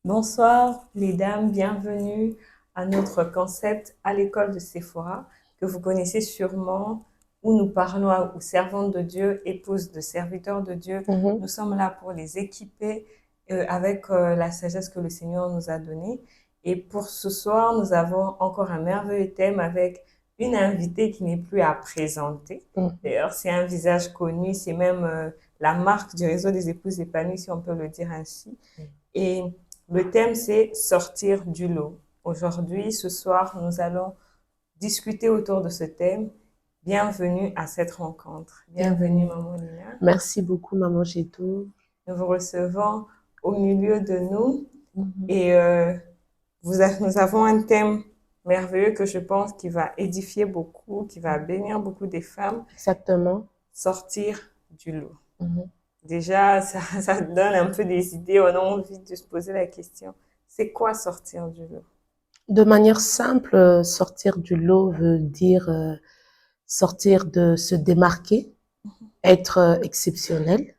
Bonsoir, mesdames, bienvenue à notre concept à l'école de Sephora, que vous connaissez sûrement, où nous parlons aux servantes de Dieu, épouses de serviteurs de Dieu. Mhm. Nous sommes là pour les équiper avec la sagesse que le Seigneur nous a donnée. Et pour ce soir, nous avons encore un merveilleux thème avec une invitée qui n'est plus à présenter. Mhm. D'ailleurs, c'est un visage connu, c'est même la marque du réseau des épouses épanouies, si on peut le dire ainsi. Et le thème, c'est sortir du lot. Aujourd'hui, ce soir, nous allons discuter autour de ce thème. Bienvenue à cette rencontre. Bienvenue, Bienvenue. Maman Nina. Merci beaucoup, Maman Géto. Nous vous recevons au milieu de nous Mhm. et nous avons un thème merveilleux que je pense qui va édifier beaucoup, qui va bénir beaucoup des femmes, Exactement. sortir du lot. Mhm. Déjà, ça donne un peu des idées. On a envie de se poser la question, c'est quoi sortir du lot? De manière simple, sortir du lot veut dire sortir de se démarquer, être exceptionnel,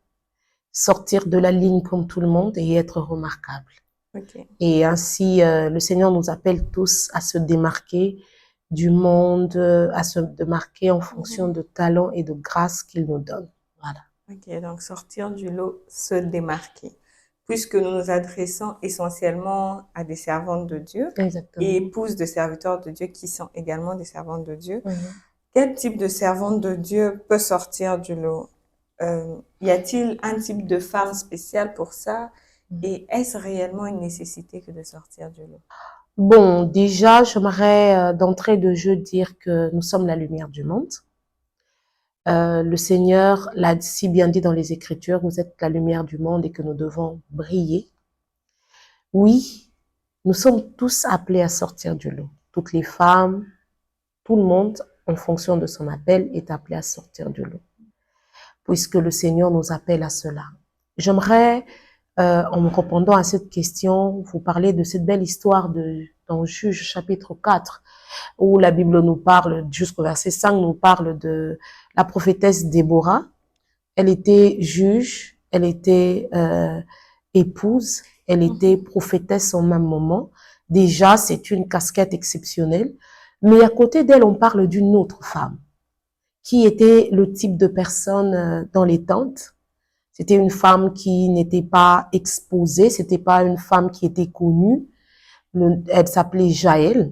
sortir de la ligne comme tout le monde et être remarquable. Ok. Et ainsi, le Seigneur nous appelle tous à se démarquer du monde, à se démarquer en fonction Mhm. de talents et de grâces qu'il nous donne. Voilà. Ok, donc sortir du lot, se démarquer. Puisque nous nous adressons essentiellement à des servantes de Dieu et Exactement. épouses de serviteurs de Dieu qui sont également des servantes de Dieu, Mhm. quel type de servante de Dieu peut sortir du lot? Y a-t-il un type de femme spéciale pour ça? Et est-ce réellement une nécessité que de sortir du lot? Bon, déjà, j'aimerais d'entrée de jeu dire que nous sommes la lumière du monde. Le Seigneur l'a si bien dit dans les Écritures, vous êtes la lumière du monde et que nous devons briller. Oui, nous sommes tous appelés à sortir du lot. Toutes les femmes, tout le monde, en fonction de son appel, est appelé à sortir du lot, puisque le Seigneur nous appelle à cela. J'aimerais, en me répondant à cette question, vous parler de cette belle histoire dans Juge chapitre 4, où la Bible nous parle, jusqu'au verset 5, nous parle de la prophétesse Déborah. Elle était juge, elle était épouse, elle était Mhm. prophétesse en même moment. Déjà, c'est une casquette exceptionnelle. Mais à côté d'elle, on parle d'une autre femme qui était le type de personne dans les tentes. C'était une femme qui n'était pas exposée, c'était pas une femme qui était connue. Elle s'appelait Jaël,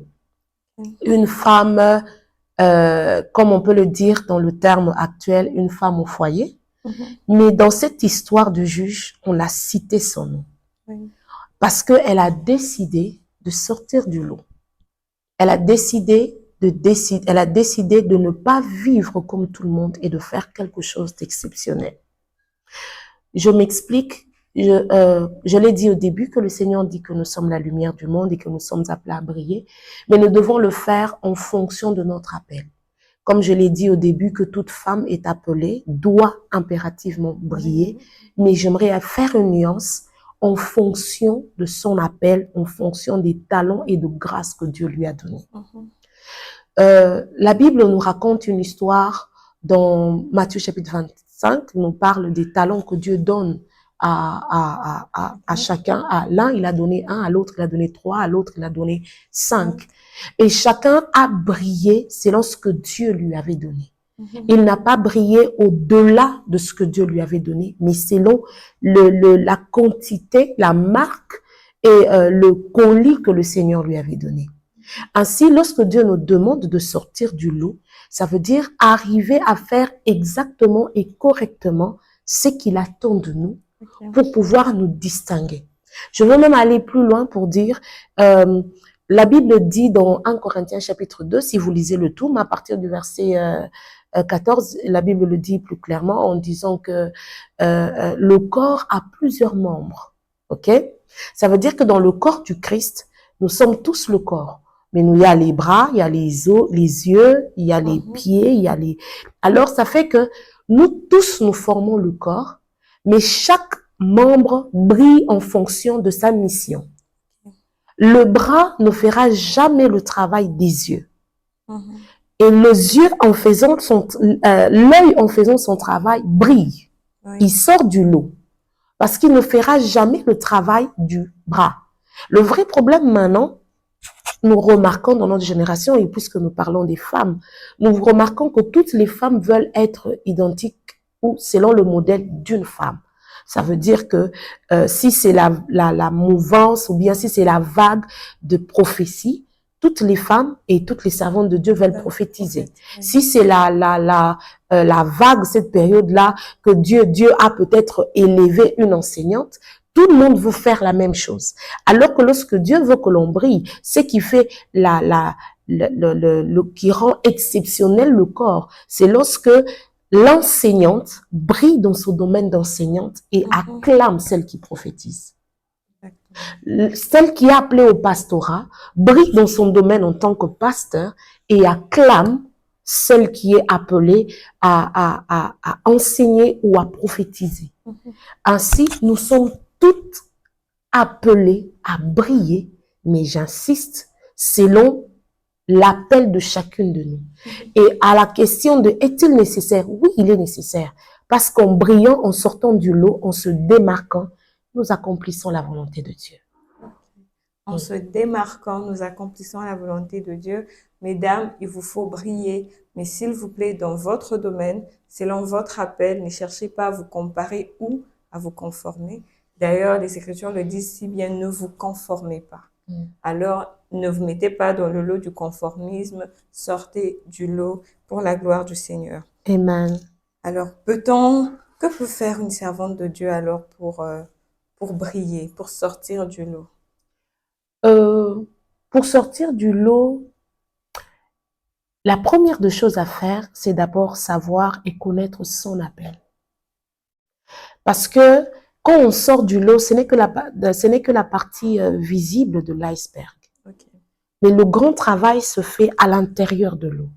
une femme, comme on peut le dire dans le terme actuel, une femme au foyer. Mhm. Mais dans cette histoire de juge, on l'a cité son nom. Oui. Parce qu'elle a décidé de sortir du lot. Elle a décidé elle a décidé de ne pas vivre comme tout le monde et de faire quelque chose d'exceptionnel. Je m'explique. Je l'ai dit au début que le Seigneur dit que nous sommes la lumière du monde et que nous sommes appelés à briller, mais nous devons le faire en fonction de notre appel. Comme je l'ai dit au début, que toute femme est appelée, doit impérativement briller, Oui. mais j'aimerais faire une nuance en fonction de son appel, en fonction des talents et de grâces que Dieu lui a donnés. Mhm. La Bible nous raconte une histoire dans Matthieu chapitre 25, nous parle des talents que Dieu donne à Ok. chacun. À l'un, il a donné un, à l'autre, il a donné trois, à l'autre, il a donné 5. Cinq. Et chacun a brillé selon ce que Dieu lui avait donné. Mhm. Il n'a pas brillé au-delà de ce que Dieu lui avait donné, mais selon la quantité, la marque et le colis que le Seigneur lui avait donné. Ainsi, lorsque Dieu nous demande de sortir du lot, ça veut dire arriver à faire exactement et correctement ce qu'il attend de nous Ok. pour pouvoir nous distinguer. Je veux même aller plus loin pour dire, la Bible dit dans 1 Corinthiens chapitre 2, si vous lisez le tout, mais à partir du verset 14, la Bible le dit plus clairement en disant que le corps a plusieurs membres. Ok? Ça veut dire que dans le corps du Christ, nous sommes tous le corps. Mais nous, il y a les bras, il y a les os, les yeux, il y a les Mhm. pieds, il y a les... Alors, ça fait que nous tous, nous formons le corps, mais chaque membre brille en fonction de sa mission. Le bras ne fera jamais le travail des yeux. Mhm. Et les yeux, l'œil en faisant son travail, brille. Il Oui. sort du lot. Parce qu'il ne fera jamais le travail du bras. Le vrai problème maintenant, nous remarquons dans notre génération, et puisque nous parlons des femmes, nous remarquons que toutes les femmes veulent être identiques ou selon le modèle d'une femme. Ça veut dire que si c'est la mouvance ou bien si c'est la vague de prophétie, toutes les femmes et toutes les servantes de Dieu veulent prophétiser. Si c'est la vague, cette période-là, que Dieu a peut-être élevé une enseignante, tout le monde veut faire la même chose. Alors que lorsque Dieu veut que l'on brille, ce qui fait qui rend exceptionnel le corps, c'est lorsque l'enseignante brille dans son domaine d'enseignante et acclame celle qui prophétise. Celle qui est appelée au pastorat brille dans son domaine en tant que pasteur et acclame celle qui est appelée à enseigner ou à prophétiser. Ainsi, nous sommes toutes appelées à briller, mais j'insiste, selon l'appel de chacune de nous. Et à la question de est-il nécessaire? Oui, il est nécessaire. Parce qu'en brillant, en sortant du lot, en se démarquant, nous accomplissons la volonté de Dieu. En se démarquant, nous accomplissons la volonté de Dieu. Mesdames, il vous faut briller. Mais s'il vous plaît, dans votre domaine, selon votre appel, ne cherchez pas à vous comparer ou à vous conformer. D'ailleurs, les Écritures le disent si bien, ne vous conformez pas. Alors, ne vous mettez pas dans le lot du conformisme, sortez du lot pour la gloire du Seigneur. Amen. Alors, que peut faire une servante de Dieu alors pour briller, pour sortir du lot? Pour sortir du lot, la première des choses à faire, c'est d'abord savoir et connaître son appel. Parce que quand on sort du lot, ce n'est que la partie visible de l'iceberg. Okay. Mais le grand travail se fait à l'intérieur de l'eau.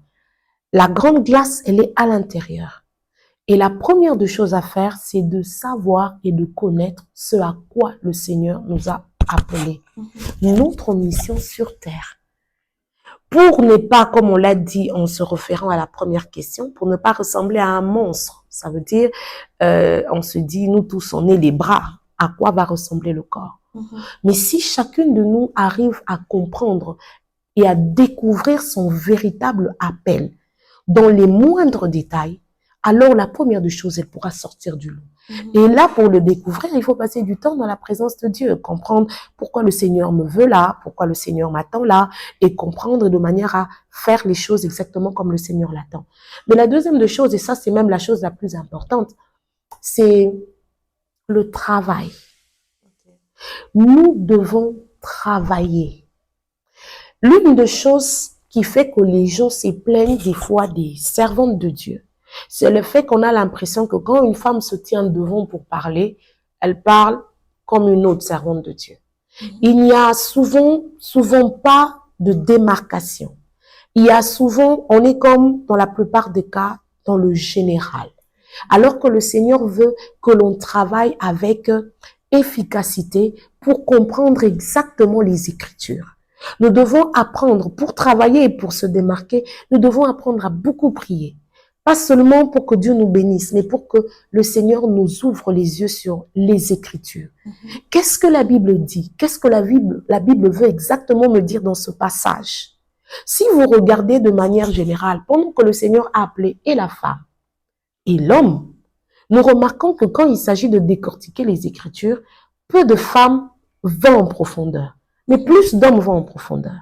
La grande glace, elle est à l'intérieur. Et la première des choses à faire, c'est de savoir et de connaître ce à quoi le Seigneur nous a appelés. Notre mission sur terre. Pour ne pas, comme on l'a dit en se référant à la première question, pour ne pas ressembler à un monstre. Ça veut dire, on se dit, nous tous, on est les bras. À quoi va ressembler le corps? Mais si chacune de nous arrive à comprendre et à découvrir son véritable appel dans les moindres détails, alors la première des choses, elle pourra sortir du lot. Et là, pour le découvrir, il faut passer du temps dans la présence de Dieu, comprendre pourquoi le Seigneur me veut là, pourquoi le Seigneur m'attend là, et comprendre de manière à faire les choses exactement comme le Seigneur l'attend. Mais la deuxième des choses, et ça c'est même la chose la plus importante, c'est le travail. Nous devons travailler. L'une des choses qui fait que les gens se plaignent des fois des servantes de Dieu, c'est le fait qu'on a l'impression que quand une femme se tient devant pour parler, elle parle comme une autre servante de Dieu. Il n'y a souvent pas de démarcation. Il y a souvent, on est comme dans la plupart des cas, dans le général. Alors que le Seigneur veut que l'on travaille avec efficacité pour comprendre exactement les Écritures. Nous devons apprendre, pour travailler et pour se démarquer, nous devons apprendre à beaucoup prier. Pas seulement pour que Dieu nous bénisse, mais pour que le Seigneur nous ouvre les yeux sur les Écritures. Qu'est-ce que la Bible dit? Qu'est-ce que la Bible veut exactement me dire dans ce passage? Si vous regardez de manière générale, pendant que le Seigneur a appelé et la femme et l'homme, nous remarquons que quand il s'agit de décortiquer les Écritures, peu de femmes vont en profondeur, mais plus d'hommes vont en profondeur.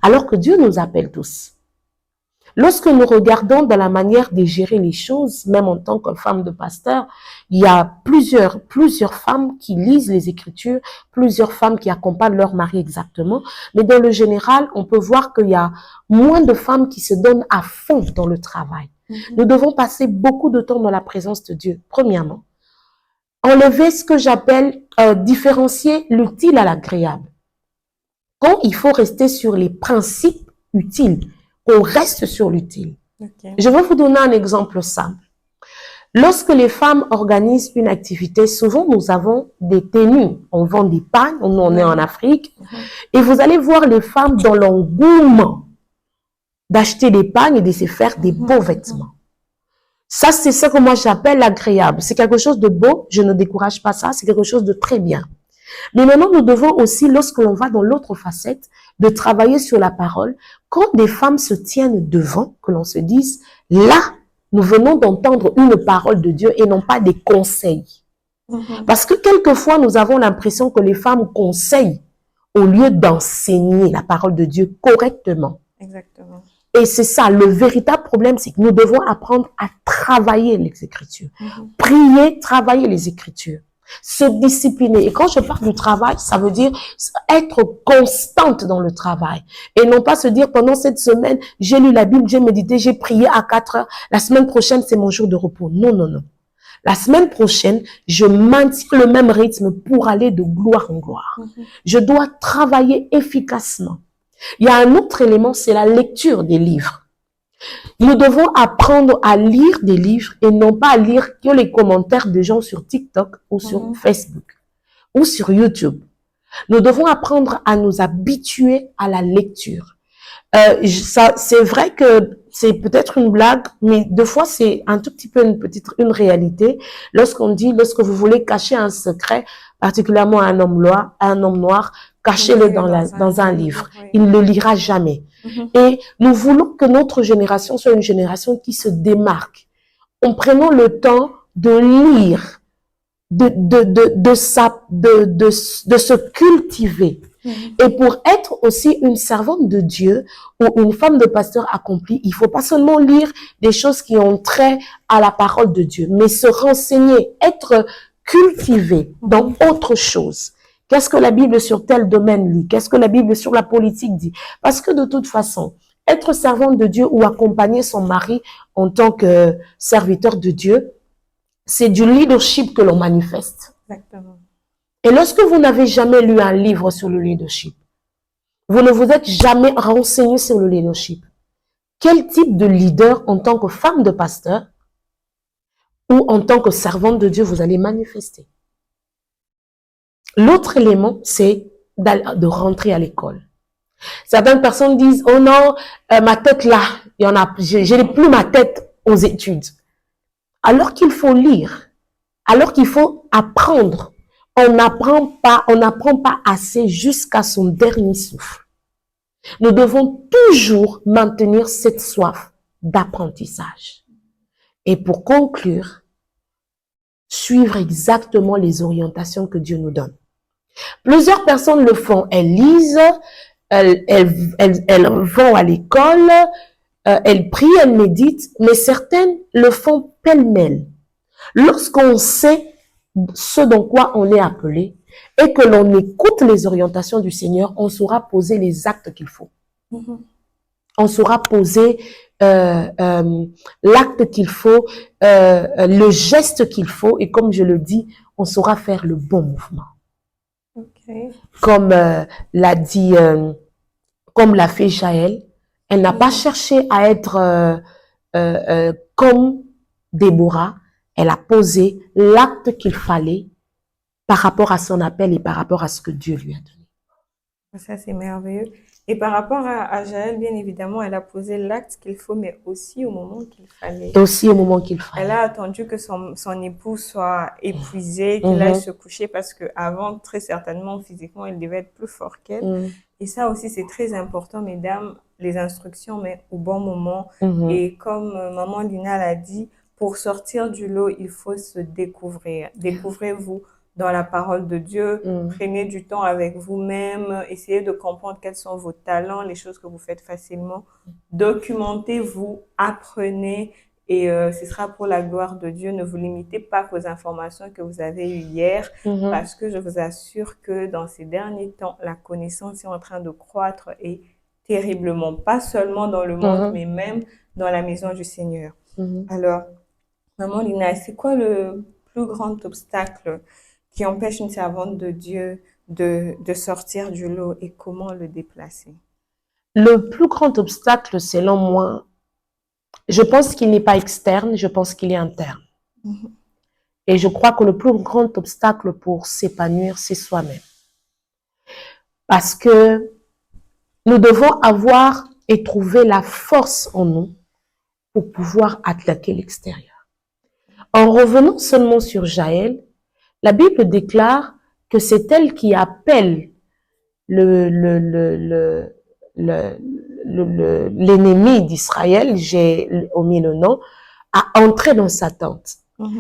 Alors que Dieu nous appelle tous. Lorsque nous regardons dans la manière de gérer les choses, même en tant que femme de pasteur, il y a plusieurs femmes qui lisent les Écritures, plusieurs femmes qui accompagnent leur mari exactement. Mais dans le général, on peut voir qu'il y a moins de femmes qui se donnent à fond dans le travail. Nous devons passer beaucoup de temps dans la présence de Dieu, premièrement. Enlever ce que j'appelle différencier l'utile à l'agréable. Quand il faut rester sur les principes utiles, qu'on reste sur l'utile. Okay. Je vais vous donner un exemple simple. Lorsque les femmes organisent une activité, souvent nous avons des tenues. On vend des pagnes, on est en Afrique. Et vous allez voir les femmes dans l'engouement d'acheter des pagnes et de se faire des beaux vêtements. Ça, c'est ce que moi j'appelle agréable. C'est quelque chose de beau, je ne décourage pas ça, c'est quelque chose de très bien. Mais maintenant, nous devons aussi, lorsque l'on va dans l'autre facette, de travailler sur la parole. Quand des femmes se tiennent devant, que l'on se dise, là, nous venons d'entendre une parole de Dieu et non pas des conseils. Parce que quelquefois, nous avons l'impression que les femmes conseillent au lieu d'enseigner la parole de Dieu correctement. Exactement. Et c'est ça, le véritable problème, c'est que nous devons apprendre à travailler les Écritures. Prier, travailler les Écritures. Se discipliner. Et quand je parle du travail, ça veut dire être constante dans le travail. Et non pas se dire pendant cette semaine, j'ai lu la Bible, j'ai médité, j'ai prié à 4 heures. La semaine prochaine, c'est mon jour de repos. Non, non, non. La semaine prochaine, je maintiens le même rythme pour aller de gloire en gloire. Je dois travailler efficacement. Il y a un autre élément, c'est la lecture des livres. Nous devons apprendre à lire des livres et non pas à lire que les commentaires des gens sur TikTok ou sur Facebook ou sur YouTube. Nous devons apprendre à nous habituer à la lecture. C'est vrai que c'est peut-être une blague, mais deux fois c'est un tout petit peu une réalité. Lorsqu'on dit, lorsque vous voulez cacher un secret, particulièrement à un homme noir, cachez-le dans un livre. Il ne le lira jamais. Et nous voulons que notre génération soit une génération qui se démarque en prenant le temps de lire, de se cultiver. Et pour être aussi une servante de Dieu ou une femme de pasteur accomplie, il faut pas seulement lire des choses qui ont trait à la parole de Dieu, mais se renseigner, être cultivé dans autre chose. Qu'est-ce que la Bible sur tel domaine dit? Qu'est-ce que la Bible sur la politique dit? Parce que de toute façon, être servante de Dieu ou accompagner son mari en tant que serviteur de Dieu, c'est du leadership que l'on manifeste. Exactement. Et lorsque vous n'avez jamais lu un livre sur le leadership, vous ne vous êtes jamais renseigné sur le leadership. Quel type de leader en tant que femme de pasteur ou en tant que servante de Dieu vous allez manifester? L'autre élément, c'est de rentrer à l'école. Certaines personnes disent, oh non, ma tête là, je n'ai plus ma tête aux études. Alors qu'il faut lire, alors qu'il faut apprendre. On n'apprend pas assez jusqu'à son dernier souffle. Nous devons toujours maintenir cette soif d'apprentissage. Et pour conclure, suivre exactement les orientations que Dieu nous donne. Plusieurs personnes le font. Elles lisent, elles vont à l'école, elles prient, elles méditent, mais certaines le font pêle-mêle. Lorsqu'on sait ce dont quoi on est appelé et que l'on écoute les orientations du Seigneur, on saura poser les actes qu'il faut. On saura poser l'acte qu'il faut, le geste qu'il faut, et comme je le dis, on saura faire le bon mouvement. Comme l'a dit, comme l'a fait Jaël, elle n'a pas cherché à être comme Déborah. Elle a posé l'acte qu'il fallait par rapport à son appel et par rapport à ce que Dieu lui a donné. Ça, c'est merveilleux. Et par rapport à Jaël, bien évidemment, elle a posé l'acte qu'il faut, mais aussi au moment qu'il fallait. Et aussi au moment qu'il fallait. Elle a attendu que son époux soit épuisé, qu'il aille se coucher, parce que avant, très certainement, physiquement, il devait être plus fort qu'elle. Et ça aussi, c'est très important, mesdames, les instructions, mais au bon moment. Et comme maman Lina l'a dit, pour sortir du lot, il faut se découvrir. Découvrez-vous dans la parole de Dieu. Prenez du temps avec vous-même. Essayez de comprendre quels sont vos talents, les choses que vous faites facilement. Documentez-vous, apprenez. Et ce sera pour la gloire de Dieu. Ne vous limitez pas aux informations que vous avez eues hier. Parce que je vous assure que dans ces derniers temps, la connaissance est en train de croître et terriblement. Pas seulement dans le monde, mais même dans la maison du Seigneur. Alors, maman Lina, c'est quoi le plus grand obstacle qui empêche une servante de Dieu de sortir du lot et comment le déplacer? Le plus grand obstacle, selon moi, je pense qu'il n'est pas externe, je pense qu'il est interne. Et je crois que le plus grand obstacle pour s'épanouir, c'est soi-même. Parce que nous devons avoir et trouver la force en nous pour pouvoir attaquer l'extérieur. En revenant seulement sur Jaël, la Bible déclare que c'est elle qui appelle l'ennemi d'Israël, j'ai omis le nom, à entrer dans sa tente.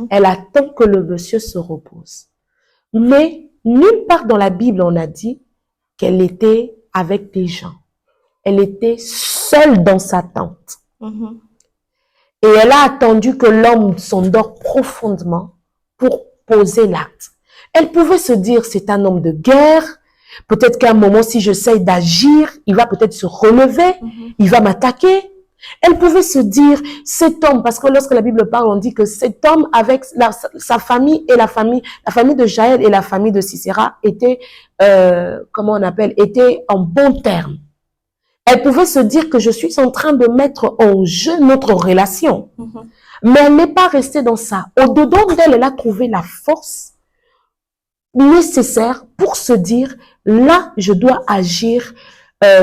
Elle attend que le monsieur se repose. Mais nulle part dans la Bible on a dit qu'elle était avec des gens. Elle était seule dans sa tente. Et elle a attendu que l'homme s'endort profondément pour poser l'acte. Elle pouvait se dire, c'est un homme de guerre. Peut-être qu'à un moment, si j'essaie d'agir, il va peut-être se relever, il va m'attaquer. Elle pouvait se dire, cet homme, parce que lorsque la Bible parle, on dit que cet homme avec sa famille et la famille de Jaël et la famille de Sisera était, comment on appelle, était en bon terme. Elle pouvait se dire que je suis en train de mettre en jeu notre relation. Mais elle n'est pas restée dans ça. Au-dedans d'elle, elle a trouvé la force nécessaire pour se dire, là, je dois agir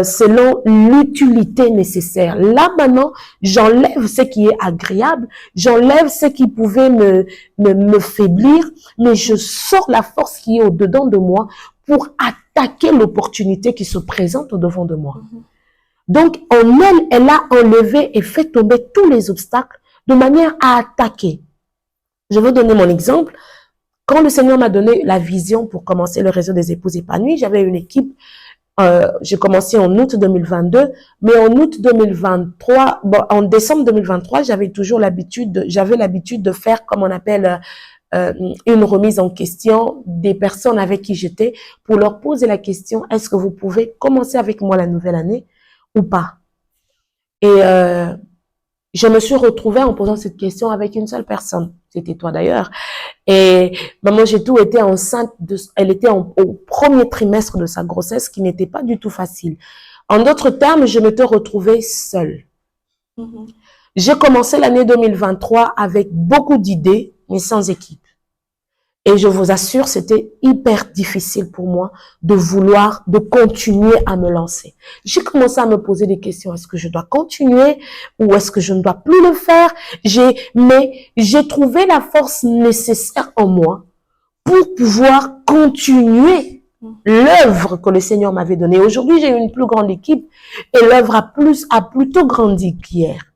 selon l'utilité nécessaire. Là, maintenant, j'enlève ce qui est agréable, j'enlève ce qui pouvait me faiblir, mais je sors la force qui est au-dedans de moi pour attaquer l'opportunité qui se présente au-devant de moi. Donc, en elle, elle a enlevé et fait tomber tous les obstacles de manière à attaquer. Je veux donner mon exemple. Quand le Seigneur m'a donné la vision pour commencer le réseau des épouses épanouies, j'avais une équipe, j'ai commencé en août 2022, mais en août 2023, bon, en décembre 2023, j'avais l'habitude de faire, comme on appelle, une remise en question des personnes avec qui j'étais pour leur poser la question, est-ce que vous pouvez commencer avec moi la nouvelle année ou pas? Et je me suis retrouvée en posant cette question avec une seule personne. C'était toi d'ailleurs. Et maman Gétou était enceinte, elle était au premier trimestre de sa grossesse, qui n'était pas du tout facile. En d'autres termes, je m'étais retrouvée seule. J'ai commencé l'année 2023 avec beaucoup d'idées, mais sans équipe. Et je vous assure, c'était hyper difficile pour moi de continuer à me lancer. J'ai commencé à me poser des questions. Est-ce que je dois continuer ou est-ce que je ne dois plus le faire? Mais j'ai trouvé la force nécessaire en moi pour pouvoir continuer l'œuvre que le Seigneur m'avait donnée. Aujourd'hui, j'ai une plus grande équipe et l'œuvre a plutôt grandi qu'hier.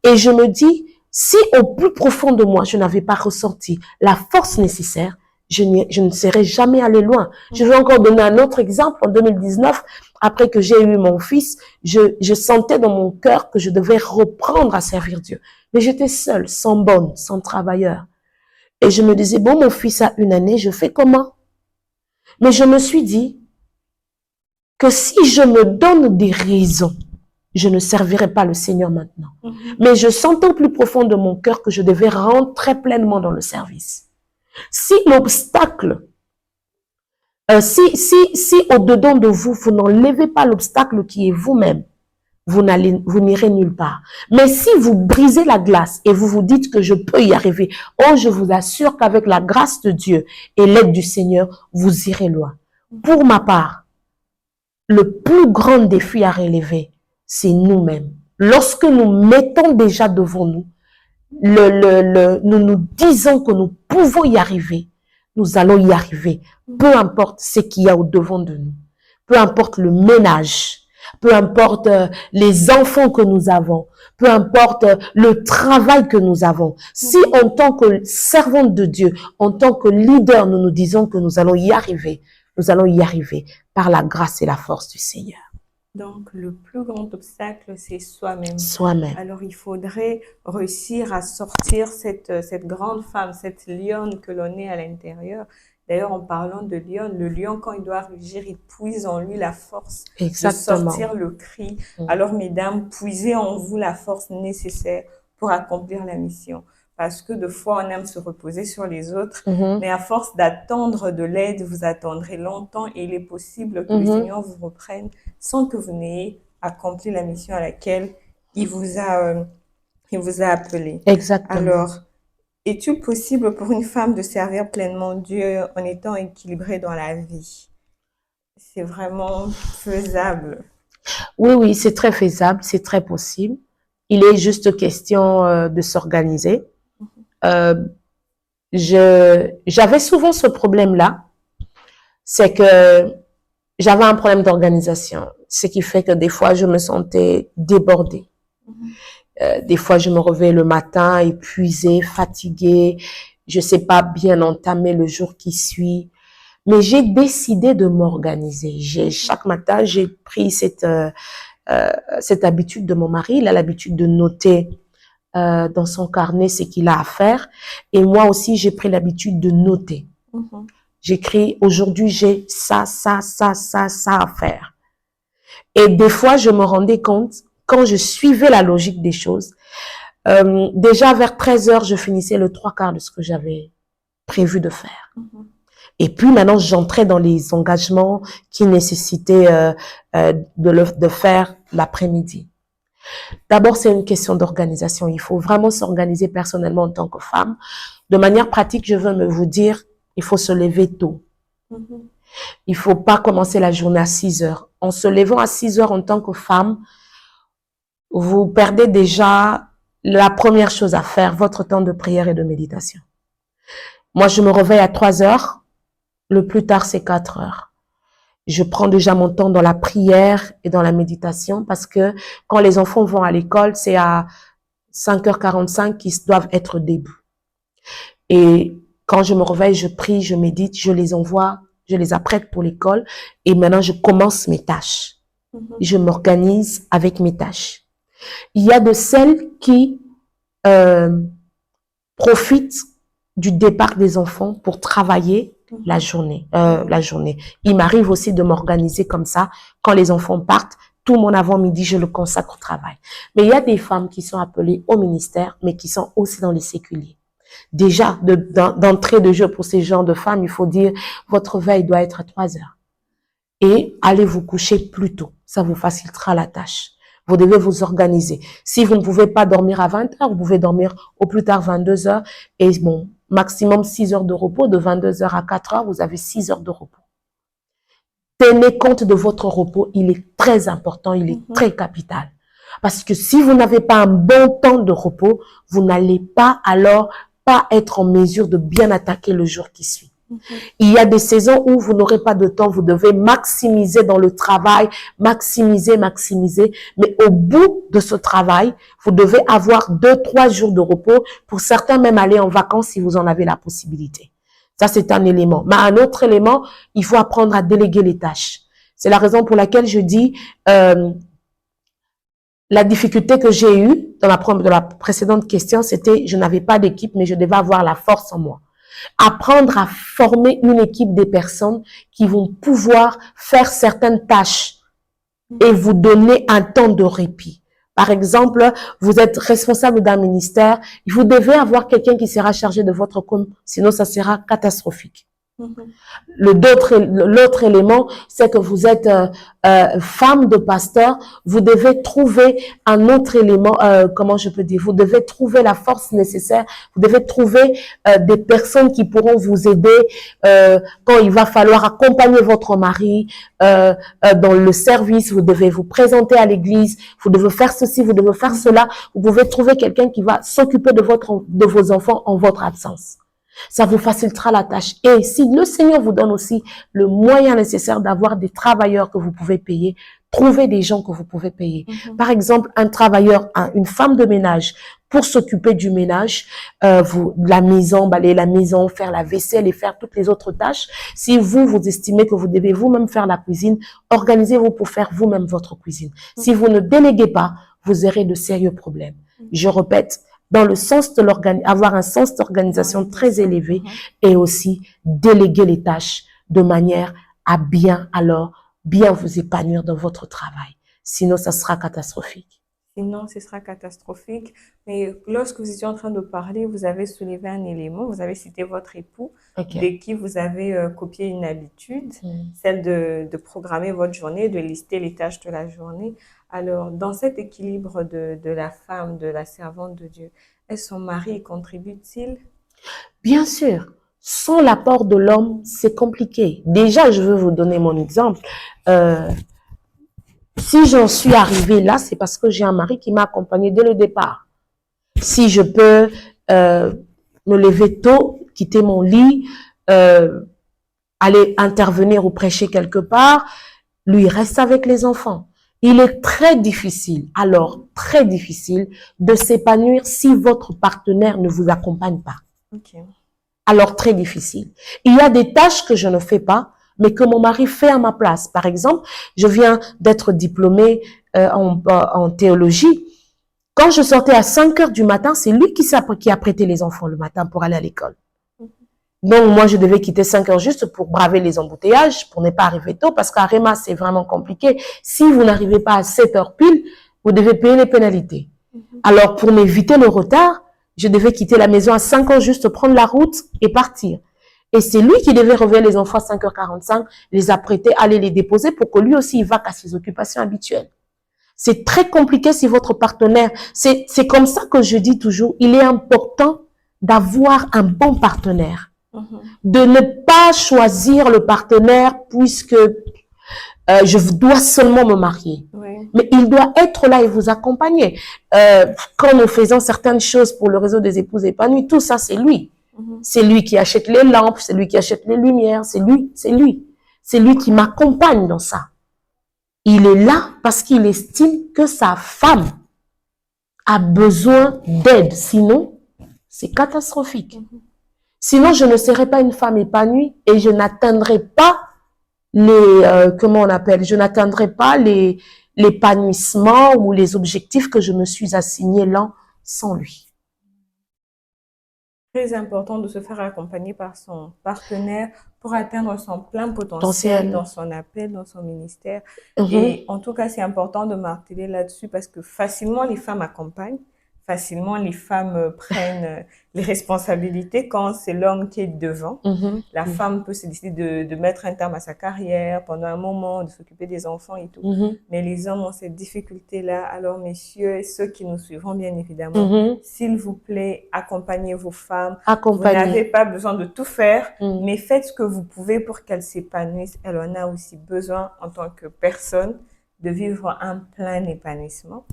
Et je me dis, si au plus profond de moi, je n'avais pas ressenti la force nécessaire, je ne serais jamais allé loin. Je vais encore donner un autre exemple. En 2019, après que j'ai eu mon fils, je sentais dans mon cœur que je devais reprendre à servir Dieu. Mais j'étais seule, sans bonne, sans travailleur. Et je me disais, bon, mon fils a 1 année, je fais comment? Mais je me suis dit que si je me donne des raisons, je ne servirai pas le Seigneur maintenant. Mais je sentais au plus profond de mon cœur que je devais rentrer pleinement dans le service. Si l'obstacle, si au-dedans de vous, vous n'enlevez pas l'obstacle qui est vous-même, vous n'irez nulle part. Mais si vous brisez la glace et vous vous dites que je peux y arriver, oh, je vous assure qu'avec la grâce de Dieu et l'aide du Seigneur, vous irez loin. Pour ma part, le plus grand défi à relever, c'est nous-mêmes. Lorsque nous mettons déjà devant nous, nous nous disons que nous pouvons y arriver, nous allons y arriver. Peu importe ce qu'il y a au-devant de nous. Peu importe le ménage. Peu importe les enfants que nous avons. Peu importe le travail que nous avons. Si en tant que servante de Dieu, en tant que leader, nous nous disons que nous allons y arriver, nous allons y arriver par la grâce et la force du Seigneur. Donc, le plus grand obstacle, c'est soi-même. Soi-même. Alors, il faudrait réussir à sortir cette grande femme, cette lionne que l'on est à l'intérieur. D'ailleurs, en parlant de lion, le lion, quand il doit rugir, il puise en lui la force de sortir le cri. Alors, mesdames, puisez en vous la force nécessaire pour accomplir la mission. Parce que de fois, on aime se reposer sur les autres, mais à force d'attendre de l'aide, vous attendrez longtemps et il est possible que le Seigneur vous reprenne sans que vous n'ayez accompli la mission à laquelle il vous a appelé. Exactement. Alors, est-il possible pour une femme de servir pleinement Dieu en étant équilibrée dans la vie? C'est vraiment faisable. Oui, c'est très faisable, c'est très possible. Il est juste question de s'organiser. J'avais souvent ce problème-là. c'est que j'avais un problème d'organisation, ce qui fait que des fois, je me sentais débordée. Des fois, je me réveillais le matin épuisée, fatiguée, je sais pas bien entamer le jour qui suit. Mais j'ai décidé de m'organiser. Chaque matin, j'ai pris cette habitude de mon mari. Il a l'habitude de noter dans son carnet ce qu'il a à faire. Et moi aussi, j'ai pris l'habitude de noter. J'écris, aujourd'hui, j'ai ça à faire. Et des fois, je me rendais compte, quand je suivais la logique des choses, déjà vers 13h, je finissais le 3/4 de ce que j'avais prévu de faire. Et puis maintenant, j'entrais dans les engagements qui nécessitaient de faire l'après-midi. D'abord, c'est une question d'organisation. Il faut vraiment s'organiser personnellement en tant que femme. De manière pratique, je veux vous dire, il faut se lever tôt. Il faut pas commencer la journée à 6h. En se levant à 6h en tant que femme, vous perdez déjà la première chose à faire, votre temps de prière et de méditation. Moi, je me réveille à 3h. Le plus tard, c'est 4h. Je prends déjà mon temps dans la prière et dans la méditation parce que quand les enfants vont à l'école, c'est à 5h45 qu'ils doivent être debout. Et quand je me réveille, je prie, je médite, je les envoie, je les apprête pour l'école et maintenant je commence mes tâches. Je m'organise avec mes tâches. Il y a de celles qui profitent du départ des enfants pour travailler la journée. Il m'arrive aussi de m'organiser comme ça. Quand les enfants partent, tout mon avant-midi, je le consacre au travail. Mais il y a des femmes qui sont appelées au ministère, mais qui sont aussi dans les séculiers. Déjà, d'entrée de jeu pour ces genres de femmes, il faut dire, votre veille doit être à 3h. Et allez vous coucher plus tôt. Ça vous facilitera la tâche. Vous devez vous organiser. Si vous ne pouvez pas dormir à 20h, vous pouvez dormir au plus tard 22h. Et bon, maximum 6 heures de repos. De 22h à 4h, vous avez 6 heures de repos. Tenez compte de votre repos. Il est très important, il est très capital. Parce que si vous n'avez pas un bon temps de repos, vous n'allez pas alors pas être en mesure de bien attaquer le jour qui suit. Il y a des saisons où vous n'aurez pas de temps, vous devez maximiser dans le travail, maximiser. Mais au bout de ce travail, vous devez avoir 2-3 jours de repos. Pour certains, même aller en vacances si vous en avez la possibilité. Ça, c'est un élément. Mais un autre élément, il faut apprendre à déléguer les tâches. C'est la raison pour laquelle je dis, la difficulté que j'ai eue dans la précédente question, c'était je n'avais pas d'équipe, mais je devais avoir la force en moi. Apprendre à former une équipe des personnes qui vont pouvoir faire certaines tâches et vous donner un temps de répit. Par exemple, vous êtes responsable d'un ministère, vous devez avoir quelqu'un qui sera chargé de votre com, sinon ça sera catastrophique. L'autre élément, c'est que vous êtes femme de pasteur, vous devez trouver un autre élément, comment je peux dire, vous devez trouver la force nécessaire, vous devez trouver des personnes qui pourront vous aider quand il va falloir accompagner votre mari dans le service, vous devez vous présenter à l'église, vous devez faire ceci, vous devez faire cela, vous pouvez trouver quelqu'un qui va s'occuper de vos enfants en votre absence. Ça vous facilitera la tâche. Et si le Seigneur vous donne aussi le moyen nécessaire d'avoir des travailleurs que vous pouvez payer, trouvez des gens que vous pouvez payer. Par exemple, un travailleur, une femme de ménage, pour s'occuper du ménage, la maison, balayer la maison, faire la vaisselle et faire toutes les autres tâches. Si vous estimez que vous devez vous-même faire la cuisine, organisez-vous pour faire vous-même votre cuisine. Si vous ne déléguez pas, vous aurez de sérieux problèmes. Je répète, dans le sens de avoir un sens d'organisation très élevé et aussi déléguer les tâches de manière à bien vous épanouir dans votre travail. Sinon, ça sera catastrophique. Sinon, ce sera catastrophique. Mais lorsque vous étiez en train de parler, vous avez soulevé un élément, vous avez cité votre époux, de qui vous avez copié une habitude, celle de programmer votre journée, de lister les tâches de la journée. Alors, dans cet équilibre de la femme, de la servante de Dieu, est-ce son mari contribue-t-il? Bien sûr. Sans l'apport de l'homme, c'est compliqué. Déjà, je veux vous donner mon exemple. Si j'en suis arrivée là, c'est parce que j'ai un mari qui m'a accompagnée dès le départ. Si je peux me lever tôt, quitter mon lit, aller intervenir ou prêcher quelque part, lui reste avec les enfants. Il est très difficile, alors très difficile, de s'épanouir si votre partenaire ne vous accompagne pas. Ok. Alors très difficile. Il y a des tâches que je ne fais pas, mais que mon mari fait à ma place. Par exemple, je viens d'être diplômée en théologie. Quand je sortais à 5 heures du matin, c'est lui qui a prêté les enfants le matin pour aller à l'école. Donc, moi, je devais quitter 5 heures juste pour braver les embouteillages, pour ne pas arriver tôt, parce qu'à Réma, c'est vraiment compliqué. Si vous n'arrivez pas à 7 heures pile, vous devez payer les pénalités. Alors, pour m'éviter le retard, je devais quitter la maison à 5 heures, juste prendre la route et partir. Et c'est lui qui devait revenir les enfants à 5h45, les apprêter, aller les déposer pour que lui aussi, il va à ses occupations habituelles. C'est très compliqué si votre partenaire, c'est comme ça que je dis toujours, il est important d'avoir un bon partenaire. De ne pas choisir le partenaire puisque je dois seulement me marier. Oui. Mais il doit être là et vous accompagner. Quand nous faisons certaines choses pour le réseau des épouses épanouies, tout ça, c'est lui. C'est lui qui achète les lampes, c'est lui qui achète les lumières, c'est lui. C'est lui qui m'accompagne dans ça. Il est là parce qu'il estime que sa femme a besoin d'aide. Sinon, c'est catastrophique. Sinon, je ne serais pas une femme épanouie et je n'atteindrai pas je n'atteindrai pas l'épanouissement ou les objectifs que je me suis assigné là sans lui. Très important de se faire accompagner par son partenaire pour atteindre son plein potentiel dans son appel, dans son ministère. Et en tout cas, c'est important de marteler là-dessus parce que facilement les femmes accompagnent, facilement les femmes prennent les responsabilités quand c'est l'homme qui est devant. La femme peut se décider de mettre un terme à sa carrière pendant un moment, de s'occuper des enfants et tout. Mais les hommes ont cette difficulté-là. Alors, messieurs, et ceux qui nous suivront, bien évidemment, s'il vous plaît, accompagnez vos femmes. Vous n'avez pas besoin de tout faire, mais faites ce que vous pouvez pour qu'elles s'épanouissent. Elle en a aussi besoin, en tant que personne, de vivre un plein épanouissement.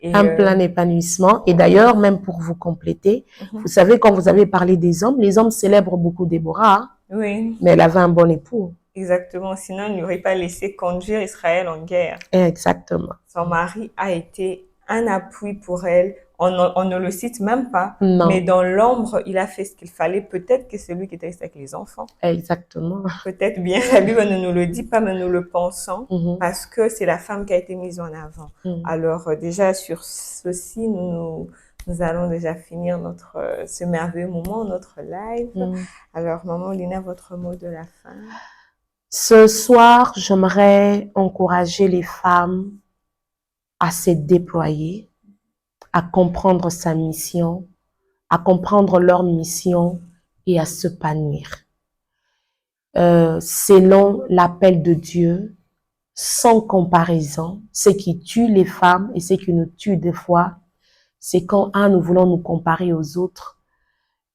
Un plein épanouissement. Et d'ailleurs, même pour vous compléter, vous savez, quand vous avez parlé des hommes, les hommes célèbrent beaucoup Déborah. Hein? Oui. Mais elle avait un bon époux. Exactement. Sinon, il n'aurait pas laissé conduire Israël en guerre. Exactement. Son mari a été un appui pour elle. On ne le cite même pas. Non. Mais dans l'ombre, il a fait ce qu'il fallait. Peut-être que c'est lui qui était resté avec les enfants. Exactement. Peut-être bien. La Bible ne nous le dit pas, mais nous le pensons. Parce que c'est la femme qui a été mise en avant. Alors, déjà, sur ceci, nous allons déjà finir ce merveilleux moment, notre live. Alors, Maman Lina, votre mot de la fin. Ce soir, j'aimerais encourager les femmes à se déployer, à comprendre sa mission, à comprendre leur mission et à s'épanouir. Selon l'appel de Dieu, sans comparaison, ce qui tue les femmes et ce qui nous tue des fois, c'est quand, nous voulons nous comparer aux autres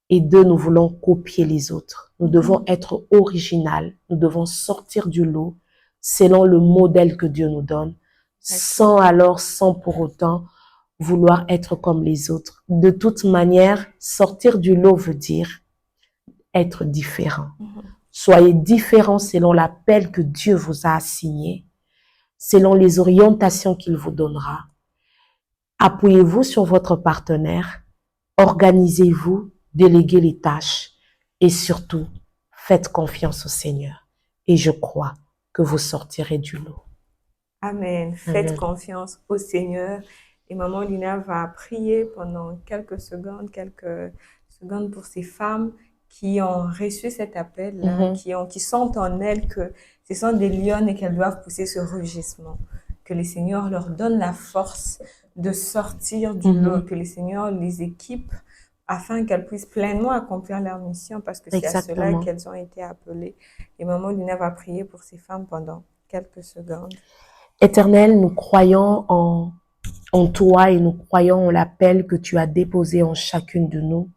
et deux, nous voulons copier les autres. Nous devons être original, nous devons sortir du lot selon le modèle que Dieu nous donne, sans pour autant vouloir être comme les autres. De toute manière, sortir du lot veut dire être différent. Soyez différents selon l'appel que Dieu vous a assigné, selon les orientations qu'il vous donnera. Appuyez-vous sur votre partenaire, organisez-vous, déléguez les tâches et surtout, faites confiance au Seigneur. Et je crois que vous sortirez du lot. Amen. Faites confiance au Seigneur. Et Maman Lina va prier pendant quelques secondes pour ces femmes qui ont reçu cet appel-là, qui sentent en elles que ce sont des lionnes et qu'elles doivent pousser ce rugissement. Que le Seigneur leur donne la force de sortir du lot, que le Seigneur les équipe afin qu'elles puissent pleinement accomplir leur mission parce que c'est à cela qu'elles ont été appelées. Et Maman Lina va prier pour ces femmes pendant quelques secondes. Éternel, nous croyons en toi et nous croyons en l'appel que tu as déposé en chacune de nous.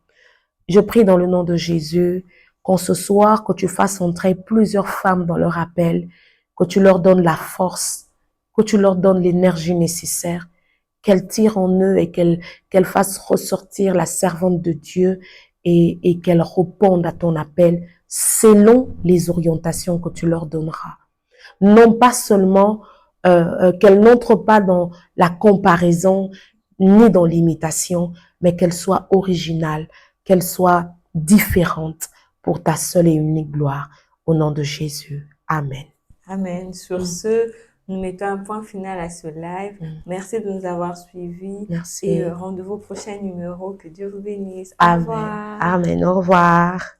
Je prie dans le nom de Jésus qu'en ce soir, que tu fasses entrer plusieurs femmes dans leur appel, que tu leur donnes la force, que tu leur donnes l'énergie nécessaire, qu'elles tirent en eux et qu'elles fassent ressortir la servante de Dieu et qu'elles répondent à ton appel selon les orientations que tu leur donneras. Non pas seulement qu'elles n'entrent pas dans la comparaison ni dans l'imitation, mais qu'elles soient originales, qu'elles soient différentes pour ta seule et unique gloire. Au nom de Jésus. Amen. Amen. Sur ce, nous mettons un point final à ce live. Merci de nous avoir suivis. Merci. Et rendez-vous au prochain numéro. Que Dieu vous bénisse. Au Amen. revoir. Amen. Au revoir.